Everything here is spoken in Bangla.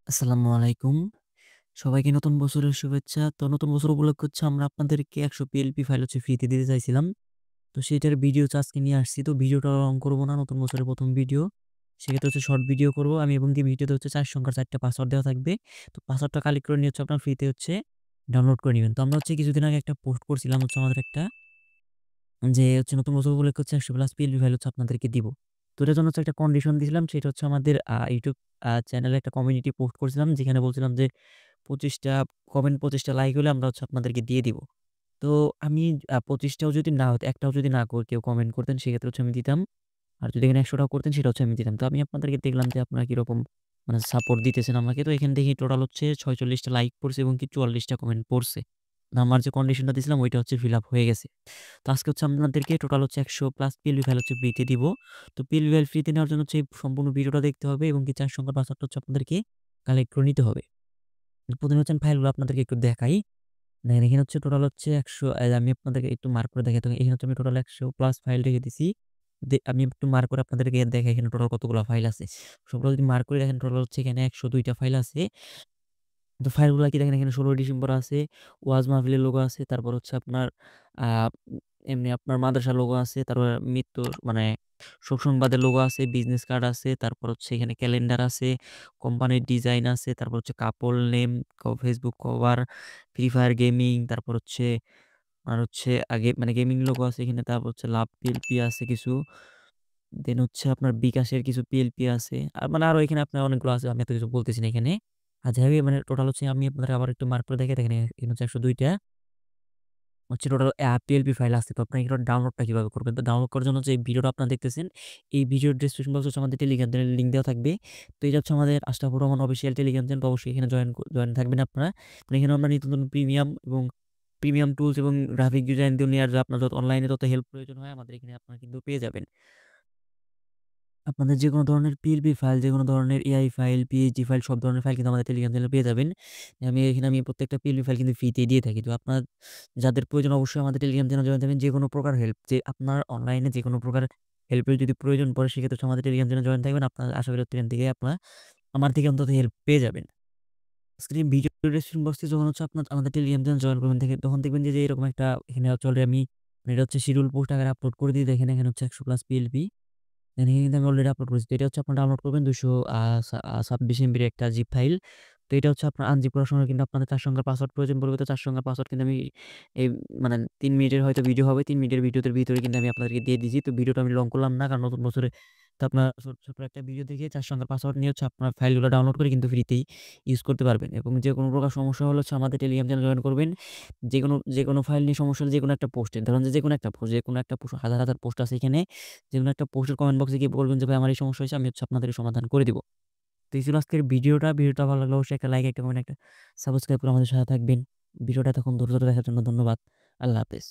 আসসালামু আলাইকুম। সবাইকে নতুন বছরের শুভেচ্ছা। তো নতুন বছর উপলক্ষে আমরা আপনাদেরকে ১০০ পিএলপি ফাইল ফ্রিতে দিতে চাইছিলাম। তো সেটার ভিডিও আজকে নিয়ে আসছি। তো ভিডিওটা লং করব না। নতুন বছরের ১ম ভিডিও। সেক্ষেত্রে শর্ট ভিডিও করব আমি এবং কি ভিডিওতে ৪ সংখ্যার ৪ টা পাসওয়ার্ড দেওয়া থাকবে। তো পাসওয়ার্ডটা কালেক্ট করে নিয়ে আপনার ফ্রিতে ডাউনলোড করে নিবেন। তো আমরা কিছুদিন আগে একটা পোস্ট করছিলাম আমাদের একটা যে নতুন বছর উপলক্ষে ১০০ প্লাস পিএলপি ফাইল আপনাদেরকে দিব। তো এটার জন্য একটা কন্ডিশন দিয়েছিলাম সেটা আমাদের YouTube চ্যানেলে একটা কমিউনিটি পোস্ট করছিলাম যেখানে বলছিলাম যে ২৫ টা কমেন্ট ২৫ টা লাইক হলে আমরা আপনাদেরকে দিয়ে দিব। তো আমি ২৫ টাও যদি না হতো, একটাও যদি না কেউ কমেন্ট করতেন সেক্ষেত্রে আমি দিতাম। আর যদি এখানে ১০০ টাও করতেন সেটা আমি দিতাম। তো আমি আপনাদেরকে দেখলাম যে আপনারা কিরকম সাপোর্ট দিতেছেন আমাকে। তো এখানে দেখি টোটাল ৪৬ টা লাইক পড়ছে এবং কি ৪৪ টা কমেন্ট পড়ছে। আমার যে কন্ডিশনটা দিয়েছিলাম ওইটা ফিল আপ হয়ে গেছে। তো আজকে আপনাদেরকে টোটাল ১০০ প্লাস পিএলপি ফাইল ফ্রিতে দিব। তো পিএলপি ফাইল ফ্রিতে নেওয়ার জন্য এই সম্পূর্ণ ভিডিওটা দেখতে হবে এবং কি ৪ সংখ্যার পাসওয়ার্ডটা আপনাদেরকে কালেক্ট করে নিতে হবে। ১ম এ ফাইলগুলো আপনাদেরকে একটু দেখাই। দেখেন এখানে টোটাল ১০০ আমি আপনাদেরকে একটু মার্ক করে দেখাই। তো এখানে আমি টোটাল ১০০ প্লাস ফাইল রেখে দিছি। আমি একটু মার্ক করে আপনাদেরকে দেখাই এখানে টোটাল কতগুলো ফাইল আছে। সবগুলো যদি মার্ক করে দেখেন টোটাল এখানে ১০২ টা ফাইল আছে। তো ফাইলগুলা কি দেখেন এখানে ১৬ ডিসেম্বর আছে, ওয়াজ মাহফিলের লোগো আছে, তারপর আপনার আ এমনি আপনার মাদ্রাসার লোগো আছে, তারপর মৃত্যুর শোক সংবাদের লোগো আছে, বিজনেস কার্ড আছে, তারপর এখানে ক্যালেন্ডার আছে, কোম্পানির ডিজাইন আছে, তারপর couple name, Facebook cover, Free Fire gaming, তারপর আর আগে গেমিং লোগো আছে এখানে, তারপর লাভ পিএলপি আছে কিছু। দেন আপনার বিকাশের কিছু পিএলপি আছে। আর আরো এখানে আপনার অনেকগুলো আছে। আমি এত কিছু বলতেছি না এখানে। আর যাই হোক টোটাল আমি আপনাদের আবার একটু মার্ক করে দেখাই। দেখেন এখানে ১০২ টা টোটাল পিএলপি ফাইল আছে। তো আপনারা এটার ডাউনলোডটা কিভাবে করবেন? তো ডাউনলোড করার জন্য যে ভিডিওটা আপনারা দেখতেছেন, এই ভিডিওর ডেসক্রিপশন বক্সে আমাদের টেলিগ্রাম চ্যানেলের লিঙ্ক দেওয়া থাকবে। তো এটা আমাদের Ashrafur Rahman official Telegram channel. তো অবশ্যই এখানে জয়েন থাকবেন আপনারা। তো এখানে আমরা নিত্য নতুন প্রিমিয়াম টুলস এবং গ্রাফিক ডিজাইন দুনিয়ার আপনার যত অনলাইনে যত হেল্প প্রয়োজন হয় আমাদের এখানে আপনারা কিন্তু পেয়ে যাবেন। আপনাদের যেকোনো ধরনের পিএলপি ফাইল, যেকোনো ধরনের এআই ফাইল, পিএইচডি ফাইল সব ধরনের ফাইল কিন্তু আমাদের টেলিগ্রাম চ্যানেলে পেয়ে যাবেন। আমি প্রত্যেকটা পিএলপি ফাইল কিন্তু ফ্রিতে দিয়ে থাকি। তো আপনার যাদের প্রয়োজন অবশ্যই আমাদের টেলিগ্রাম চ্যানেলে জয়েন থাকবেন। যেকোনো প্রকার হেল্প যে আপনার অনলাইনে যেকোনো প্রকার হেল্পের যদি প্রয়োজন পড়ে সেক্ষেত্রে আমাদের টেলিগ্রাম চ্যানেলে জয়েন থাকবেন। আপনার আশা করি এখান থেকে আপনারা আমার থেকে অন্তত হেল্প পেয়ে যাবেন। স্ক্রিন ভিডিও ডেসক্রিপশন বক্সে যখন আপনার আমাদের টেলিগ্রাম চ্যানেল জয়েন করবেন তখন দেখবেন যে এরকম একটা এখানে অলরেডি আমি এটা শিডিউল পোস্ট আকারে আপলোড করে দিই। দেখেন এখানে ১০০ প্লাস পিএলপি দেন এখানে কিন্তু আমি অলরেডি আপলোড করেছি। তো এটা আপনার ডাউনলোড করবেন ২২৬ এমবির একটা জিপ ফাইল। তো এটা আপনার আনজিপ করার সময় কিন্তু আপনাদের ৪ সংখ্যার পাসওয়ার্ড প্রয়োজন পড়বে। তো ৪ সংখ্যার পাসওয়ার্ড কিন্তু আমি এই ৩ মিনিটের হয়তো ভিডিও হবে। ৩ মিনিটের ভিডিওর ভিতরে কিন্তু আমি আপনাদেরকে দিয়ে দিয়েছি। তো ভিডিওটা আমি লং করলাম না কারণ নতুন বছরে তো আপনার ছোট একটা ভিডিও দেখে ৪ সংখ্যার পাসওয়ার্ড নিয়ে আপনার ফাইলগুলো ডাউনলোড করে কিন্তু ফ্রিতেই ইউজ করতে পারবেন এবং যেকোনো প্রকার সমস্যা হলে আমাদের টেলিগ্রাম চ্যানেল জয়েন করবেন। যেকোনো ফাইল নিয়ে সমস্যা হলে যেকোনো একটা পোস্টে ধরেন যে যেকোনো একটা পোস্ট হাজার পোস্ট আছে এখানে যেকোনো একটা পোস্টের কমেন্ট বক্সে গিয়ে বলবেন যে ভাই আমার এই সমস্যা হয়েছে আমি আপনাদের সমাধান করে দিব। তো এই ছিল আজকের ভিডিওটা ভালো লাগলে অবশ্যই একটা লাইক, একটা কমেন্ট, একটা সাবস্ক্রাইব করে আমাদের সাথে থাকবেন। ভিডিওটা এতক্ষণ ধৈর্য ধরে দেখার জন্য ধন্যবাদ। আল্লাহ হাফেজ।